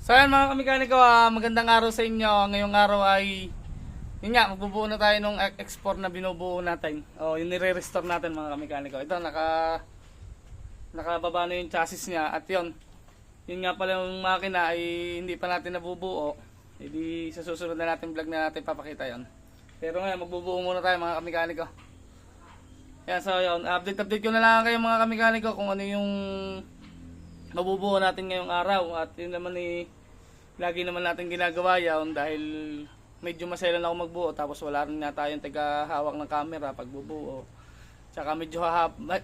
So ayan mga kamekaniko, magandang araw sa inyo. Ngayong araw ay yun nga, magbubuo na tayo ng export na binubuo natin. O yung nire-restore natin mga kamekaniko. Ito nakababa na yung chassis niya at yun nga pala yung makina ay hindi pa natin nabubuo. Hindi sa susunod na natin vlog na natin papakita yon. Pero ngayon magbubuo muna tayo mga kamekaniko. Yan, so yun, update ko na lang kayo mga kamekaniko kung ano yung mabubuo natin ngayong araw. At yun naman lagi naman natin ginagawa yan dahil medyo maselan ako magbuo tapos wala rin na tayong taga-hawak ng camera pag bubuo. Tsaka medyo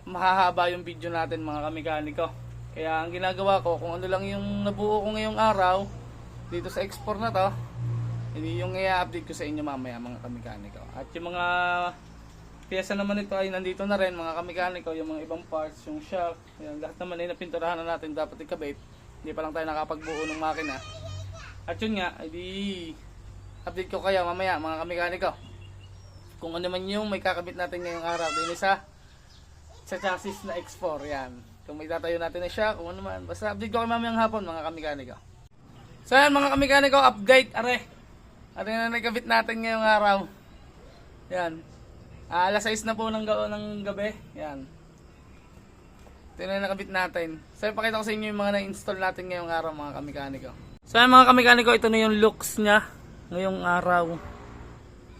mahahaba yung video natin mga kamekaniko. Kaya ang ginagawa ko, kung ano lang yung nabuo ko ngayong araw dito sa export na to, hindi yung i-update ko sa inyo mamaya mga kamekaniko. At yung mga piyesa naman ito ay nandito na rin mga kamekaniko, yung mga ibang parts, yung shock, yan, lahat naman ay napinturahan na natin, dapat ikabit. Hindi pa lang tayo nakapagbuo ng makina. At yun nga, hindi update ko kayo mamaya mga kamekaniko kung ano man yung may kakabit natin ngayong araw din sa chassis na X4. Yan, kung may tatayo natin na siya, kung ano man, basta update ko kayo mamayang hapon mga kamekaniko. So yan mga kamekaniko, update are na nakabit natin ngayong araw. Yan, alas 6 na po ng gabi. Yan, ito na nakabit natin. So ipakita ko sa inyo yung mga na-install natin ngayong araw mga kamekaniko. So yan mga kamekaniko, ito na yung looks nya ngayong araw.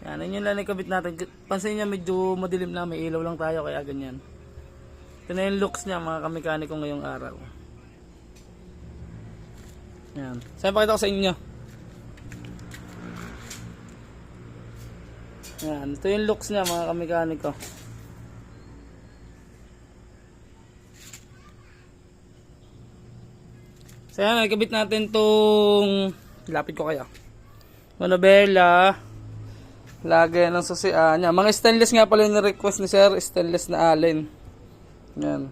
Yan, yun lang nakabit natin. Pansin nyo medyo madilim na, may ilaw lang tayo kaya ganyan. Ito na yung looks nya mga kamekaniko ngayong araw. Yan, so yan pakita ko sa inyo. Yan, ito yung looks nya mga kamekaniko. So yan, nakabit natin tong, lapit ko kaya, manobela, lagay ng susian. Yan, mga stainless nga pala yung request ni sir, stainless na allen. Yan.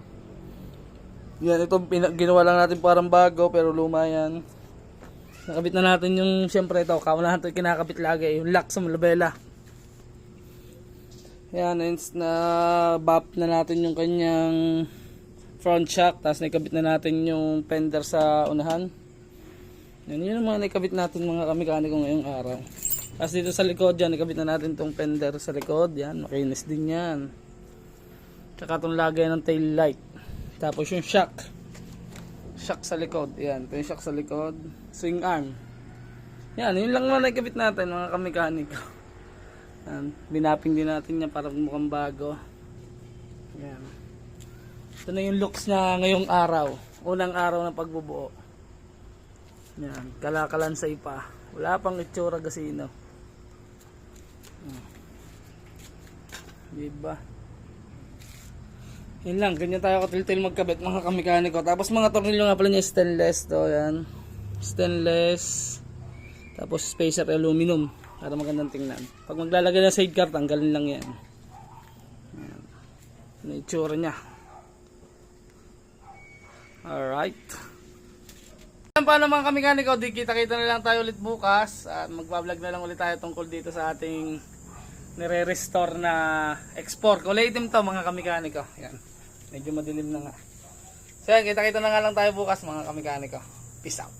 Yan, ito ginawa lang natin parang bago pero luma yan. Nakabit na natin yung, siyempre ito, kaunahan ito kinakabit lagi, yung lock sa manobela. Yan, na bop na natin yung kanyang front shock, tapos nakabit na natin yung fender sa unahan. Yan, yun ang mga nakabit natin mga kamekaniko ngayong araw. Tapos dito sa likod yan, nakabit na natin tong fender sa likod. Yan, makinis din yan. Tsaka itong lagay ng tail light. Tapos yung shock sa likod. Yan, ito yung shock sa likod. Swing arm. Yan, yun lang mga nakabit natin mga kamekaniko. Yan, binapping din natin yan para mukhang bago. Yan, ito na yung looks niya ngayong araw. Unang araw ng pagbubuo. Yan, kalakalansay pa. Wala pang itsura gasino. Diba? Yun lang, ganyan tayo katil-til magkabit mga kamekaniko. Tapos mga tornilyo nga pala niya stainless to. Yan, stainless. Tapos spacer aluminum para magandang tingnan. Pag maglalagay ng sidecar, tanggalin lang yan. Yan, ano itsura niya. Alright. Paano mga kamekaniko, di kita-kita na lang tayo ulit bukas at magbablog na lang ulit tayo tungkol dito sa ating nire-restore na export. Kulay itim to mga kamekaniko. Yan, medyo madilim na nga. So yan, kita-kita na nga lang tayo bukas mga kamekaniko. Peace out.